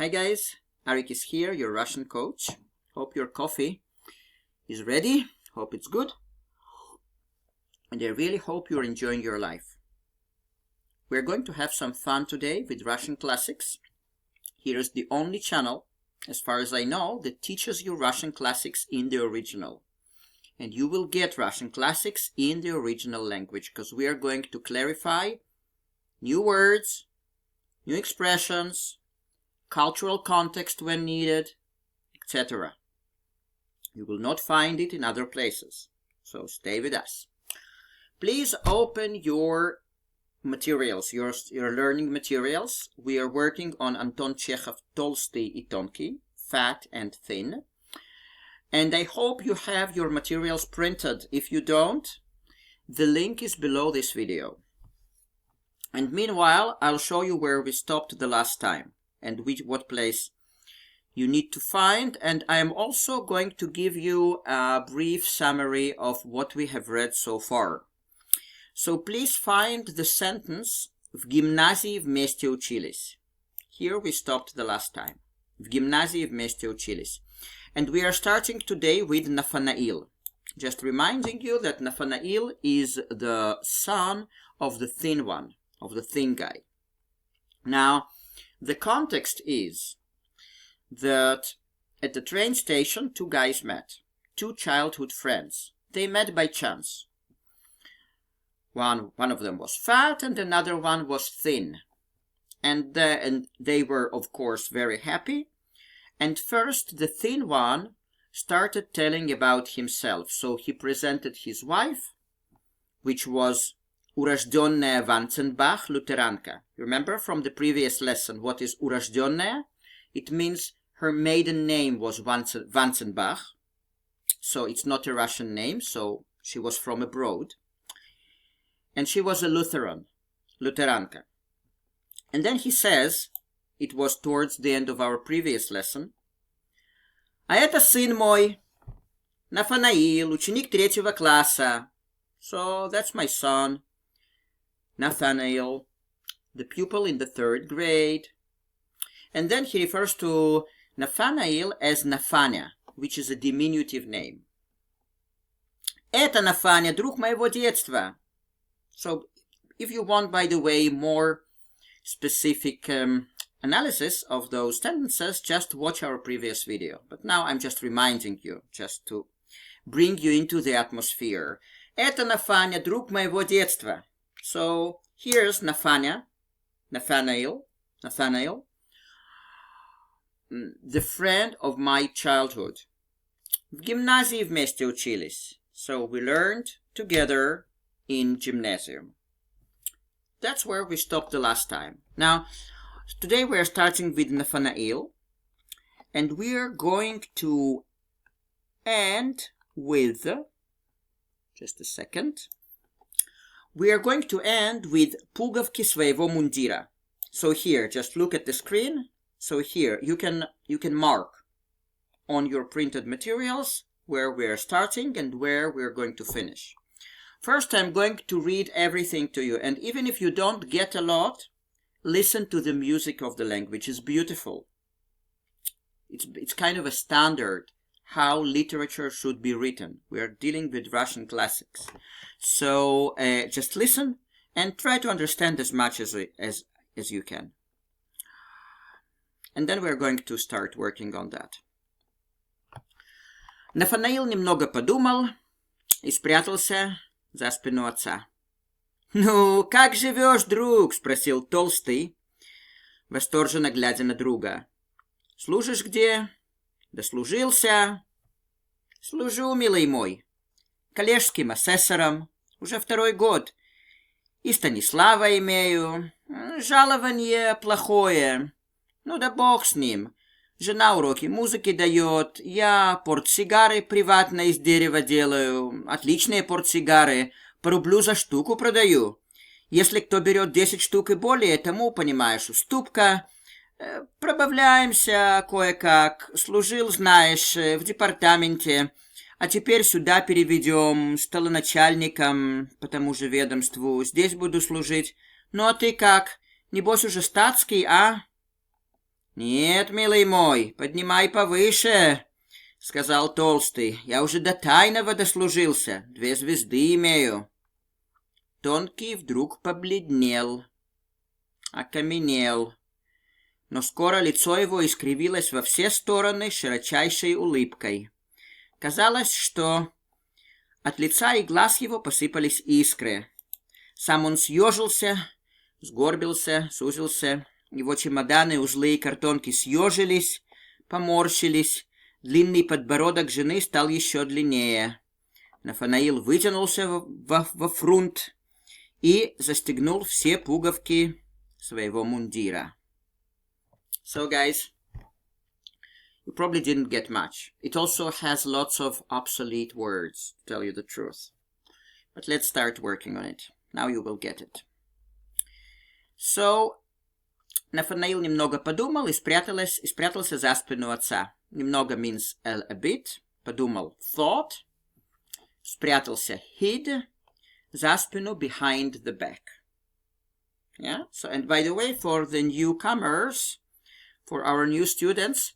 Hi guys, Arik is here, your Russian coach. Hope your coffee is ready. Hope it's good. And I really hope you're enjoying your life. We're going to have some fun today with Russian classics. Here is the only channel, as far as I know, that teaches you Russian classics in the original. And you will get Russian classics in the original language, because we are going to clarify new words, new expressions, cultural context when needed, etc. You will not find it in other places, so stay with us. Please open your materials, your learning materials. We are working on Anton Chekov, Толстый и Тонкий, Fat and Thin. And I hope you have your materials printed. If you don't, the link is below this video. And meanwhile, I'll show you where we stopped the last time and what place you need to find. And I am also going to give you a brief summary of what we have read so far. So please find the sentence "В гимназии вместе учились." Here we stopped the last time. В гимназии вместе учились. And we are starting today with Nathanael. Just reminding you that Nathanael is the son of the thin one, of the thin guy. Now, the context is that at the train station, two guys met, two childhood friends. They met by chance. One of them was fat and another one was thin. And they were, of course, very happy. And first, the thin one started telling about himself. So he presented his wife, which was урожденная Ванценбах, лютеранка. Remember from the previous lesson what is урожденная? It means her maiden name was Ванценбах. So it's not a Russian name, so she was from abroad. And she was a Lutheranka. And then he says, it was towards the end of our previous lesson, а это сын мой, Нафанаил, ученик 3 класса. So that's my son, Nathanael, the pupil in the 3rd grade. And then he refers to Nathanael as Нафаня, which is a diminutive name. Это Нафаня, друг моего детства. So if you want, by the way, more specific analysis of those sentences, just watch our previous video. But now I'm just reminding you, just to bring you into the atmosphere. Это Нафаня, друг моего детства. So here's Nathanael, the friend of my childhood. В гимназии вместе учились. So we learned together in gymnasium. That's where we stopped the last time. Now, today we are starting with Nathanael, and we are going to end with, just a second, we are going to end with пуговки своего мундира. So here, just look at the screen. So here, you can mark on your printed materials where we are starting and where we are going to finish. First, I'm going to read everything to you, and even if you don't get a lot, listen to the music of the language. It's beautiful. It's kind of a standard how literature should be written. We are dealing with Russian classics. So just listen and try to understand as much as you can. And then we're going to start working on that. Нафанаил немного подумал и спрятался за спину отца. «Ну, как живешь, друг?» — спросил Толстый, восторженно глядя на друга. «Служишь где?» «Дослужился?» «Служу, милый мой, коллежским асессором, уже 2-й год. И Станислава имею. Жалование плохое. Ну да бог с ним. Жена уроки музыки дает, я портсигары приватно из дерева делаю. Отличные портсигары, по рублю за штуку продаю. Если кто берет 10 штук и более, тому, понимаешь, уступка. Пробавляемся кое-как. Служил, знаешь, в департаменте. А теперь сюда переведем, столоначальником по тому же ведомству. Здесь буду служить. Ну а ты как? Небось уже статский, а?» «Нет, милый мой, поднимай повыше», — сказал Толстый. «Я уже до тайного дослужился, 2 звезды имею». Тонкий вдруг побледнел, окаменел, но скоро лицо его искривилось во все стороны широчайшей улыбкой. Казалось, что от лица и глаз его посыпались искры. Сам он съежился, сгорбился, сузился. Его чемоданы, узлы и картонки съежились, поморщились. Длинный подбородок жены стал еще длиннее. Нафанаил вытянулся во фрунт и застегнул все пуговки своего мундира. So, guys, you probably didn't get much. It also has lots of obsolete words, to tell you the truth. But let's start working on it. Now you will get it. So, Нафанаил немного подумал и спрятался за спину отца. Немного means a bit. Подумал, thought. Спрятался, hid. За спину, behind the back. Yeah? So, and by the way, for the newcomers, for our new students,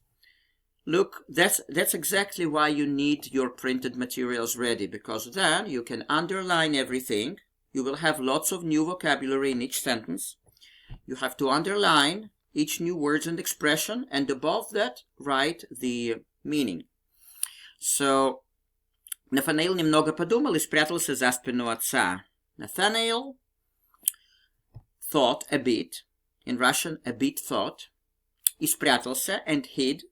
look, that's exactly why you need your printed materials ready, because then you can underline everything. You will have lots of new vocabulary in each sentence. You have to underline each new words and expression, and above that, write the meaning. So, Нафанаил немного подумал и спрятался за спину отца. Nathaniel thought a bit, in Russian, a bit thought, и спрятался, and hid,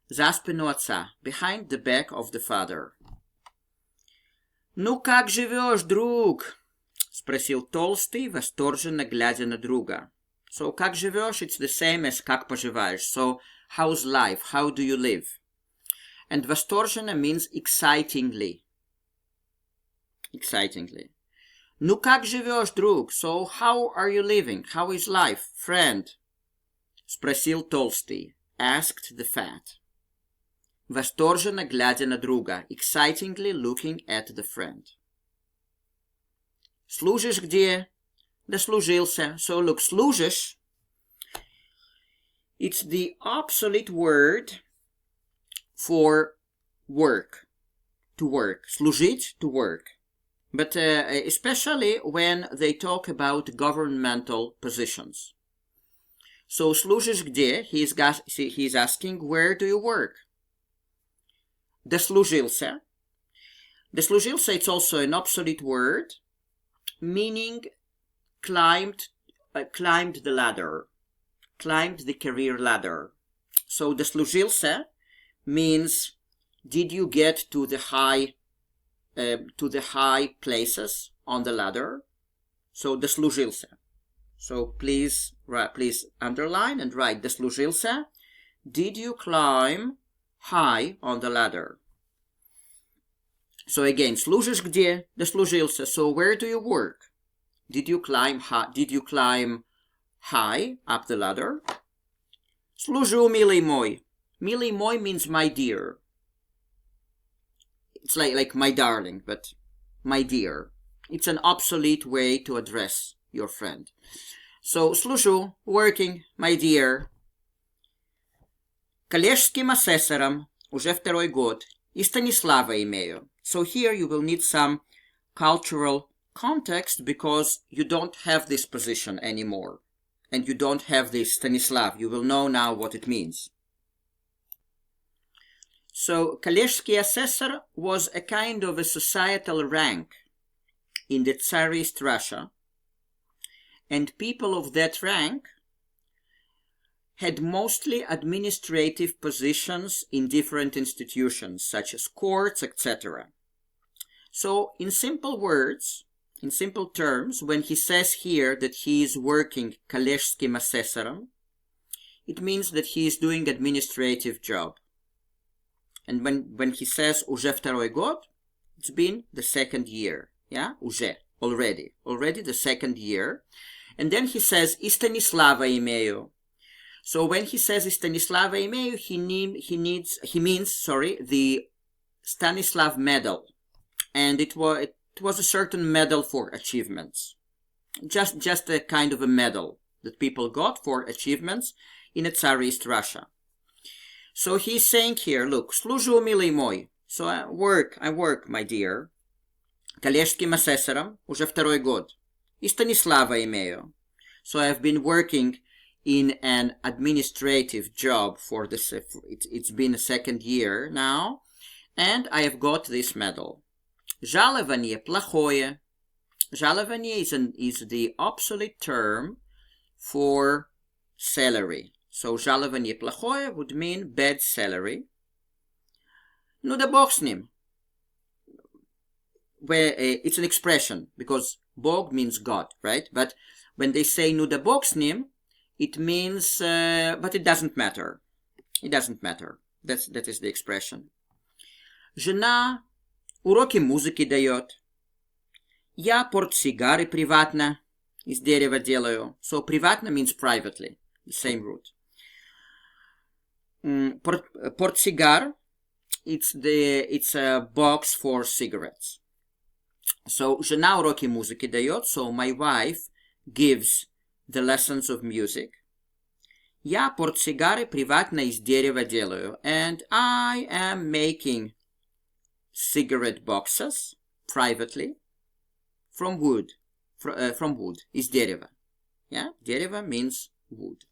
за спину отца, behind the back of the father. «Ну как живешь, друг?» — спросил Толстый, восторженно глядя на друга. So, как живешь, it's the same as как поживаешь. So, how's life? How do you live? And восторженно means excitingly. Excitingly. Ну как живешь, друг? So, how are you living? How is life, friend? Спросил Толстый. Asked the fat. Восторженно глядя на друга. Excitingly looking at the friend. Служишь где? Дослужился. So, look, служишь. It's the obsolete word for work, to work, служить, to work. But especially when they talk about governmental positions. So, служишь где? He is asking, where do you work? Дослужился. Дослужился, it's also an obsolete word, meaning climbed the ladder, climbed the career ladder. So, дослужился means, did you get to the high places on the ladder? So, дослужился. So, please underline and write дослужился. Did you climb high on the ladder? So again, служишь где? Дослужился. So, where do you work? Did you climb high up the ladder? Служу, милый мой. Милый мой means my dear. It's like my darling, but my dear. It's an obsolete way to address your friend. So, служу, working, my dear. Коллежским асессором, уже 2-й год, и Станислава имею. So here you will need some cultural context because you don't have this position anymore. And you don't have this Stanislav. You will know now what it means. So, коллежский assessor was a kind of a societal rank in the Tsarist Russia. And people of that rank had mostly administrative positions in different institutions, such as courts, etc. So, in simple words, in simple terms, when he says here that he is working коллежским асессором, it means that he is doing administrative job. And when he says уже 2-й год, it's been the 2nd year. Yeah, уже, already the 2nd year. And then he says и Станислава имею. So when he says и Станислава имею, he means the Stanislav medal. And it was a certain medal for achievements. Just a kind of a medal that people got for achievements in a Tsarist Russia. So he's saying here, look, служу, милый мой. So I work, my dear. Коллежским асессором уже второй год. И Станислава имею. So I've been working in an administrative job for this, it's been a second year now, and I have got this medal. Жалование плохое. Жалование is the obsolete term for salary. So жалование плохое would mean bad salary. Ну да бог с ним. Where it's an expression, because Bog means God, right? But when they say ну да бог с ним, it means, but it doesn't matter. It doesn't matter. That is the expression. Жена уроки музыки дает. Я портсигары приватно из дерева делаю. So приватно means privately. The same root. Портсигар, it's a box for cigarettes. So жена уроки музыки дает. So my wife gives the lessons of music. Я портсигары приватно из дерева делаю. And I am making cigarette boxes privately from wood. From wood. Из дерева. Yeah? Дерево means wood.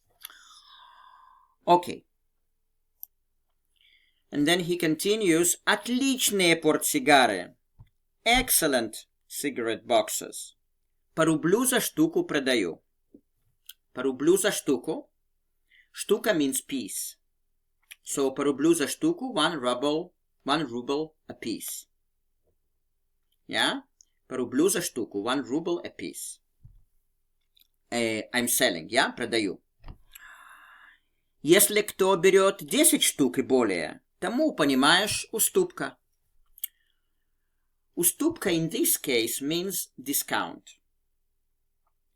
Okay. And then he continues. Отличные портсигары. Excellent cigarette boxes. По рублю за штуку продаю. По рублю за штуку. Штука means piece. So по рублю за штуку, one ruble a piece. Yeah? По рублю за штуку, 1 ruble a piece. I'm selling, yeah? Продаю. Если кто берет 10 штук и более, тому, понимаешь, уступка. Уступка in this case means discount.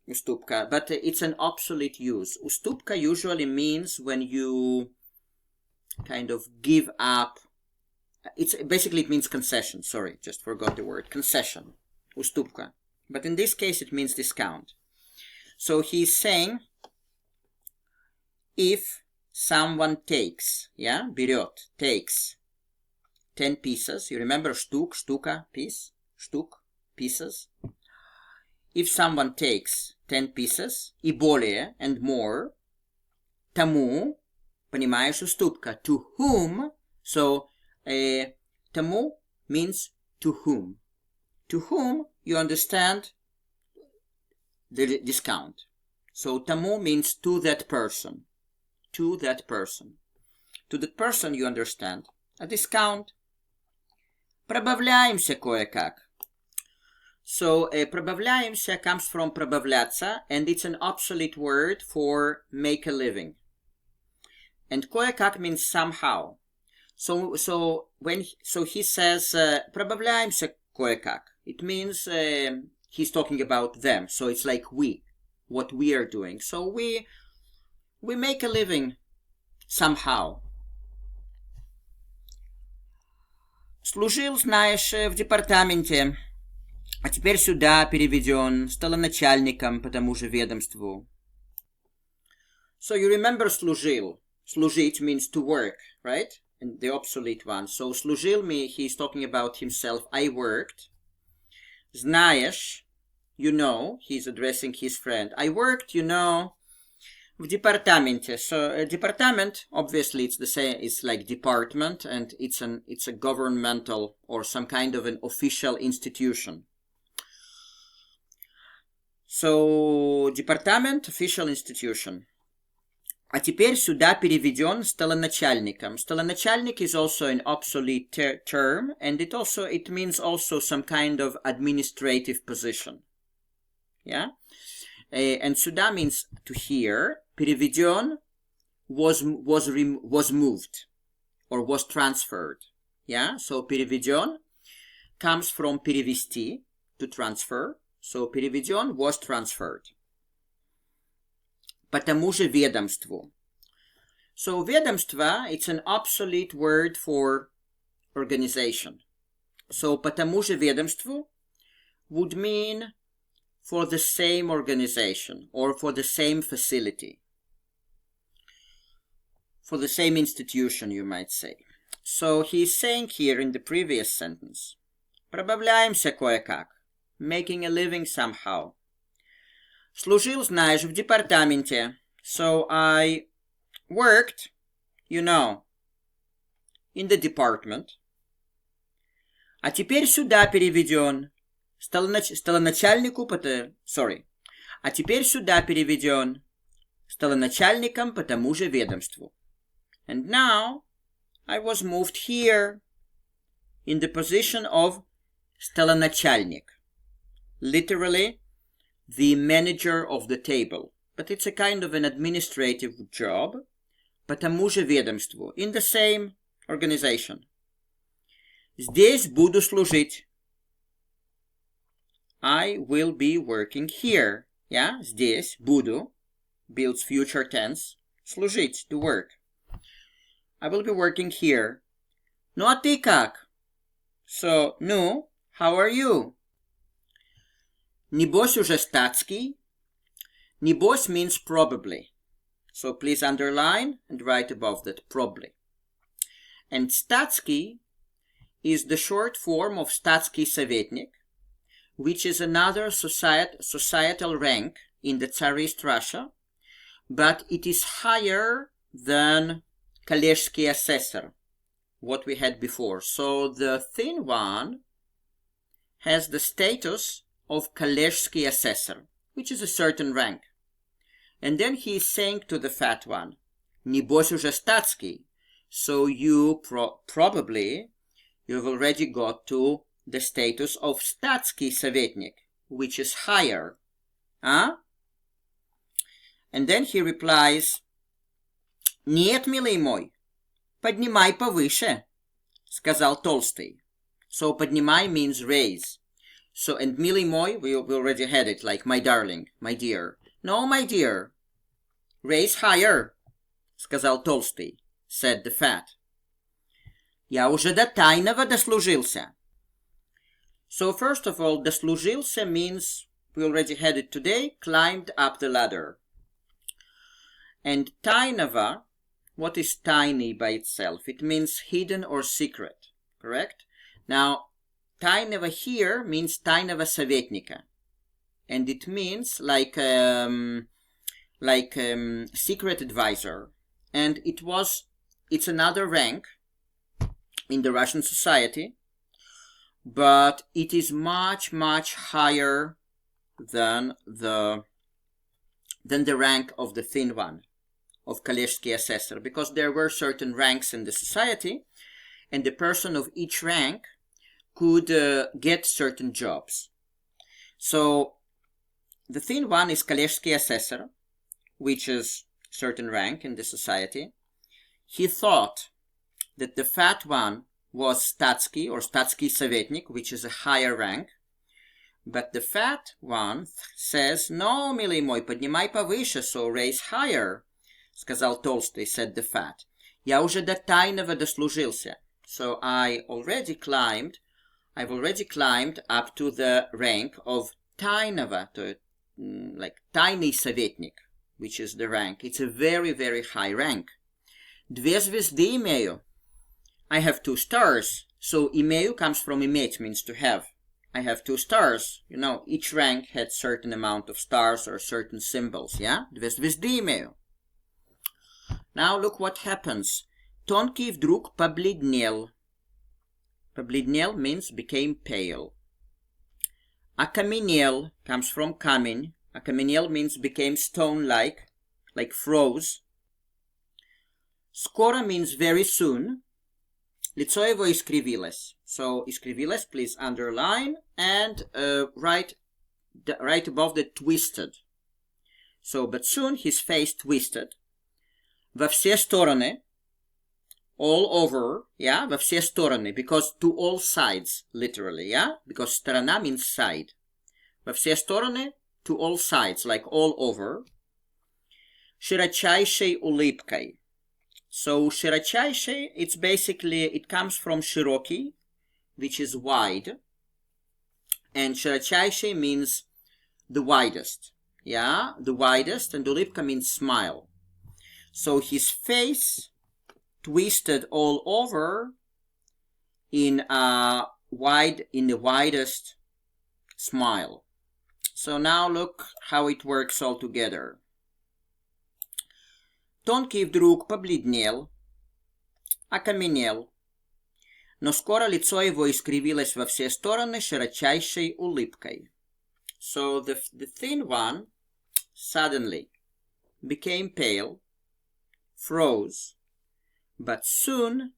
Уступка, but it's an obsolete use. Уступка usually means when you kind of give up. Basically it means concession. Sorry, just forgot the word. Concession. Уступка. But in this case it means discount. So he's saying if someone takes, yeah, берет, takes 10 pieces. You remember штук, штука, piece, штук, pieces. If someone takes 10 pieces и более and more, тому, понимаешь, уступка. To whom, so тому means to whom. To whom you understand the discount. So тому means to that person. To that person. To that person you understand. A discount. Пробавляемся кое-как. So пробавляемся comes from пробавляться, and it's an obsolete word for make a living. And кое-как means somehow. So he says пробавляемся кое-как. It means he's talking about them. So it's like what we are doing. So we make a living somehow. Служил, знаешь, в департаменте, а теперь сюда переведен, стал начальником по тому же ведомству. So you remember служил. Служить means to work, right? And the obsolete one. So служил he's talking about himself. I worked. Знаешь, you know, he's addressing his friend. I worked, you know, в департаменте. So department, obviously it's the same, it's like department, and it's a governmental or some kind of an official institution. So department, official institution. А теперь сюда переведен столоначальником. Столоначальник is also an obsolete term, and it means also some kind of administrative position. Yeah? And сюда means to here. Переведен was moved or was transferred. Yeah? So переведен comes from перевести, to transfer. So переведен was transferred. По тому же ведомству. So ведомство, it's an obsolete word for organization. So по тому же ведомству would mean for the same organization or for the same facility. for the same institution, you might say. So he's saying here in the previous sentence, пробавляемся кое-как, making a living somehow. Служил, знаешь, в департаменте. So I worked, you know, in the department. А теперь сюда переведен. Стал начальнику А теперь сюда переведен. Стал начальником по тому же ведомству. And now I was moved here in the position of столоначальник. Literally, the manager of the table. But it's a kind of an administrative job. По тому же ведомству. In the same organization. Здесь буду служить. I will be working here. Yeah, здесь буду. Builds future tense. Служить, to work. I will be working here. Ну а ты как? So, ну, how are you? Небось уже статский? Небось means probably. So please underline and write above that, probably. And статский is the short form of статский советник, which is another societal rank in the Tsarist Russia, but it is higher than коллежский assessor, what we had before. So the thin one has the status of коллежский assessor, which is a certain rank. And then he is saying to the fat one, небось уже статский. So you probably, you've already got to the status of статский советник, which is higher. Huh? And then he replies, нет, милый мой, поднимай повыше, сказал Толстый. So поднимай means raise. So, and милый мой, we already had it, like my darling, my dear. No, my dear, raise higher, сказал Толстый, said the fat. Я уже до тайного дослужился. So first of all, дослужился means, we already had it today, climbed up the ladder. And тайного, what is tiny by itself? It means hidden or secret, correct? Now, тайного here means тайного советника. And it means like secret advisor. And it's another rank in the Russian society, but it is much, much higher than the rank of the thin one, of коллежский assessor, because there were certain ranks in the society, and the person of each rank could get certain jobs. So the thin one is коллежский assessor, which is certain rank in the society. He thought that the fat one was статский or статский советник, which is a higher rank. But the fat one says, no, милый мой, поднимай повыше, so raise higher, сказал Толстый, said the fat. Я уже до тайного дослужился. So I've already climbed up to the rank of тайного, like tiny советник, which is the rank. It's a very, very high rank. Две звезды имею. I have 2 stars. So имею comes from иметь, means to have. I have 2 stars. You know, each rank had certain amount of stars or certain symbols, yeah? Две звезды имею. Now look what happens. Тонкий вдруг побледнел. Побледнел means became pale. Окаменел comes from камень. Окаменел means became stone-like, like froze. Скоро means very soon. Лицо его искривилось. So, искривилось, please underline and write above the twisted. So, but soon his face twisted. Во все стороны. All over, yeah, во все стороны, because to all sides, literally, yeah, because сторона means side. Во все стороны, to all sides, like all over. Широчайшей улыбкой. So, широчайшей, it's basically, it comes from широкий, which is wide. And широчайшей means the widest, yeah, the widest, and улыбка means smile. So, his face twisted all over in the widest smile. So now look how it works all together. Тонкий вдруг побледнел, окаменел, но скоро лицо его искривилось во все стороны широчайшей улыбкой. So the thin one suddenly became pale, froze, but soon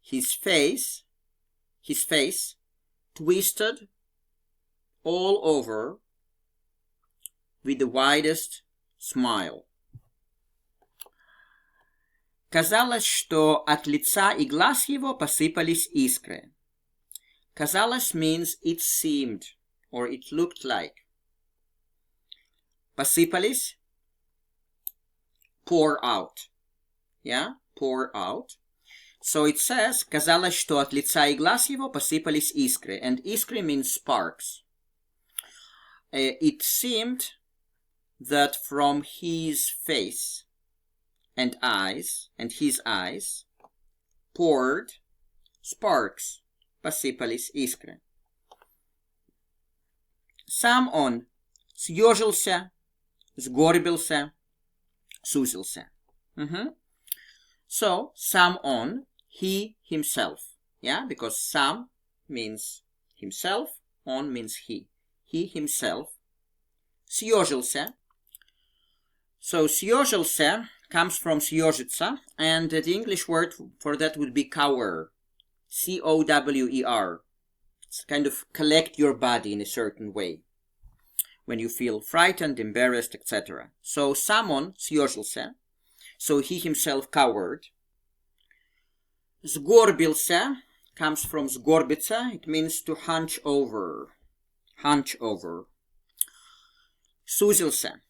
his face twisted all over with the widest smile. Казалось, что от лица и глаз его посыпались искры. Казалось means it seemed, or it looked like. Посыпались, pour out. Yeah, pour out. So it says, казалось, что от лица и глаз его посыпались искры. And искры means sparks. It seemed that from his face and his eyes poured sparks. Посыпались искры. Сам он съежился, сгорбился, сузился. So, сам он, he, himself. Yeah, because сам means himself, он means he. He himself съежился. So, съежился comes from съежиться, and the English word for that would be cower. C-O-W-E-R. It's kind of collect your body in a certain way when you feel frightened, embarrassed, etc. So, сам он съежился. So, he himself cowered. Сгорбился comes from сгорбиться. It means to hunch over. Hunch over. Сузился.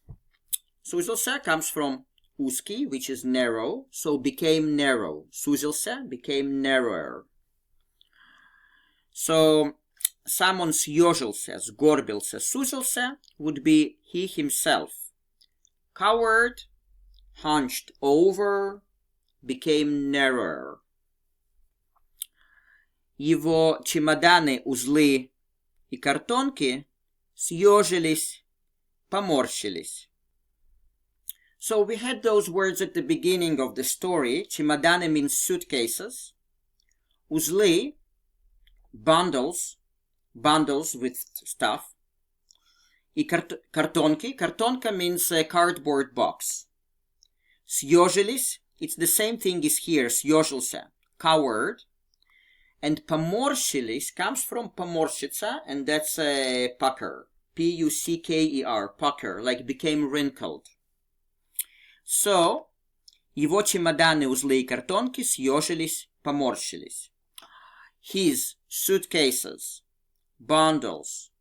Сузился comes from узкий, which is narrow, so became narrow. Сузился became narrower. So, сам он съежился, сгорбился, сузился would be he himself. Cowered, hunched over, became narrower. Его чемоданы, узлы и картонки съежились, поморщились. So we had those words at the beginning of the story. Чемоданы means suitcases. Узлы, bundles with stuff. И картонки, картонка means a cardboard box. Съежились, it's the same thing as here, съежился, cowered. And поморщились comes from поморщиться, and that's a pucker. P-U-C-K-E-R, pucker, like became wrinkled. So, его чемоданы, узлы и картонки съежились, поморщились. His suitcases, bundles,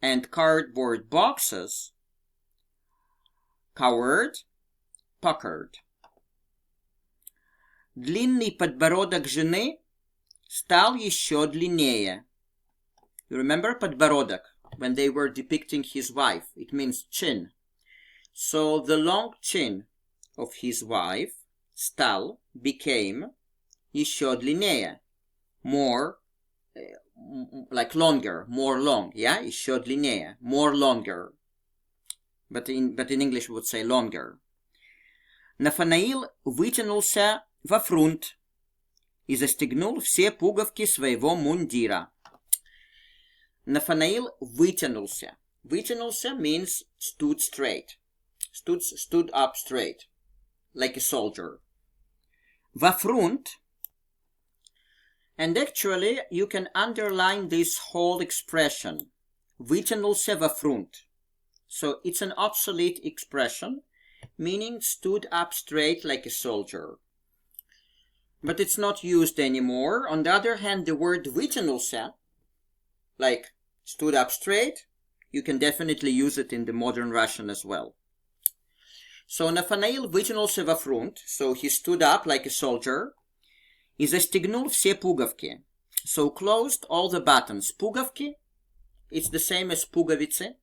and cardboard boxes cowered, puckered. Длинный подбородок жены стал еще длиннее. You remember подбородок? When they were depicting his wife, it means chin. So the long chin of his wife, стал, became, еще длиннее. More, like longer, more long, yeah? Еще длиннее, more longer. But in English we would say longer. Нафанаил вытянулся во фрунт и застегнул все пуговки своего мундира. Нафанаил вытянулся. Вытянулся means stood straight. Stood up straight, like a soldier. Во фрунт. And actually, you can underline this whole expression. Вытянулся во фрунт. So it's an obsolete expression, meaning stood up straight like a soldier. But it's not used anymore. On the other hand, the word вытянулся, like stood up straight, you can definitely use it in the modern Russian as well. So Нафанаил вытянулся во фрунт, so he stood up like a soldier, и застегнул все пуговки, so closed all the buttons. Пуговки, it's the same as пуговицы.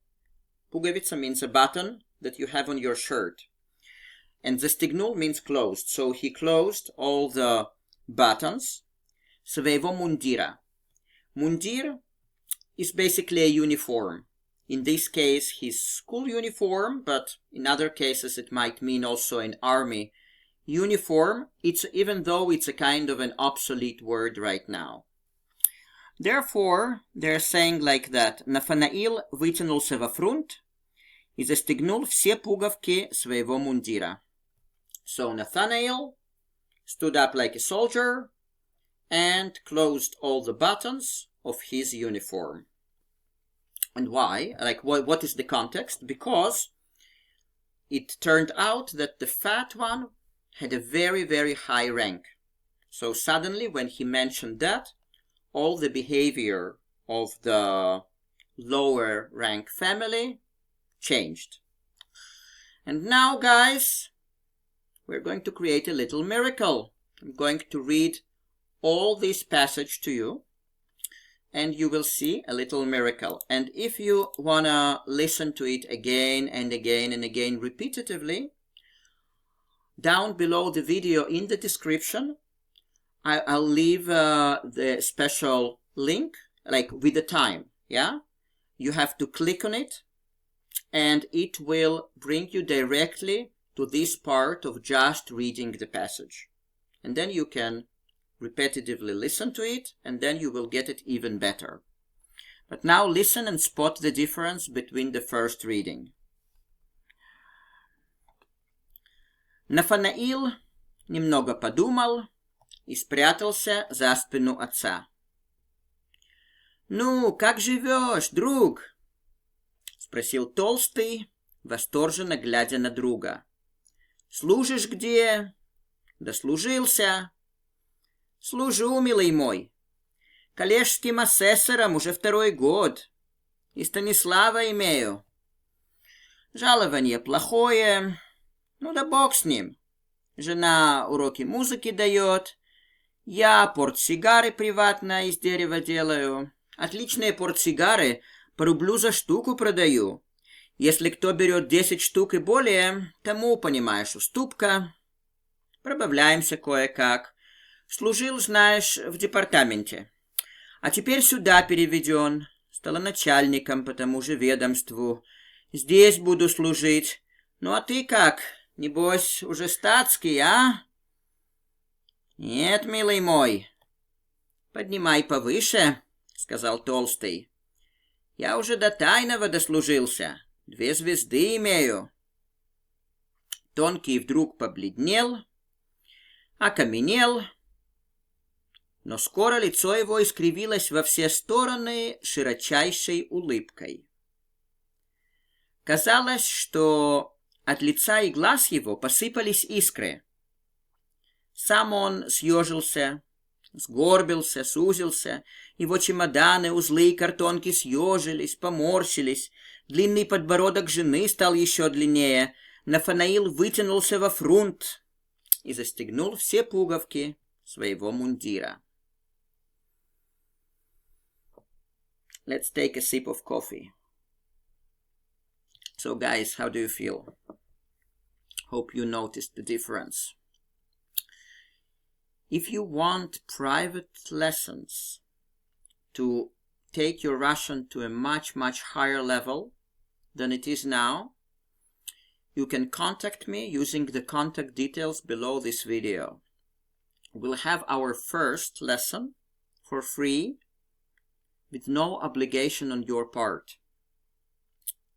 Пуговица means a button that you have on your shirt. And застегнул means closed. So he closed all the buttons своего мундира. Mundir is basically a uniform. In this case, his school uniform, but in other cases it might mean also an army uniform. Even though it's a kind of an obsolete word right now. Therefore, they're saying like that. Нафанаил вытянулся во фрунт и застегнул все пуговки своего мундира. So Nathanael stood up like a soldier and closed all the buttons of his uniform. And why? Like, what is the context? Because it turned out that the fat one had a very, very high rank. So suddenly, when he mentioned that, all the behavior of the lower rank family changed. And now, guys, we're going to create a little miracle. I'm going to read all this passage to you, and you will see a little miracle. And if you want to listen to it again and again and again repetitively, down below the video in the description, I'll leave the special link, like with the time, yeah? You have to click on it, and it will bring you directly to this part of just reading the passage. And then you can repetitively listen to it, and then you will get it even better. But now listen and spot the difference between the first reading. Нафанаил немного подумал и спрятался за спину отца. «Ну, как живешь, друг?» — спросил Толстый, восторженно глядя на друга. «Служишь где?» «Дослужился?» «Служу, милый мой. Коллежским асессором уже 2-й год. И Станислава имею. Жалование плохое. Ну да бог с ним. Жена уроки музыки дает. Я портсигары приватно из дерева делаю. Отличные портсигары по рублю за штуку продаю. Если кто берет 10 штук и более, тому, понимаешь, уступка. Пробавляемся кое-как. Служил, знаешь, в департаменте. А теперь сюда переведен. Стала начальником по тому же ведомству. Здесь буду служить. Ну а ты как? Небось, уже статский, а? Нет, милый мой. Поднимай повыше, сказал Толстый. Я уже до тайного дослужился. 2 звезды имею. Тонкий вдруг побледнел, окаменел, но скоро лицо его искривилось во все стороны широчайшей улыбкой. Казалось, что от лица и глаз его посыпались искры. Сам он съежился, сгорбился, сузился, его чемоданы, узлы и картонки съежились, поморщились, длинный подбородок жены стал еще длиннее, Нафанаил вытянулся во фрунт и застегнул все пуговки своего мундира. Let's take a sip of coffee. So guys, how do you feel? Hope you noticed the difference. If you want private lessons to take your Russian to a much, much higher level than it is now, you can contact me using the contact details below this video. We'll have our first lesson for free with no obligation on your part.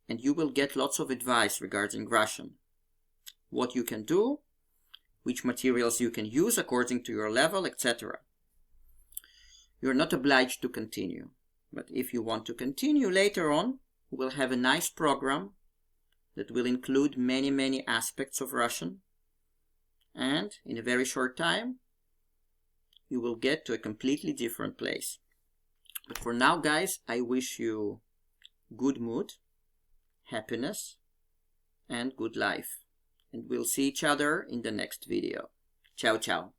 And you will get lots of advice regarding Russian. What you can do, which materials you can use according to your level, etc. You're not obliged to continue. But if you want to continue later on, we'll have a nice program that will include many, many aspects of Russian. And in a very short time, you will get to a completely different place. But for now, guys, I wish you good mood, happiness, and good life. And we'll see each other in the next video. Ciao, ciao.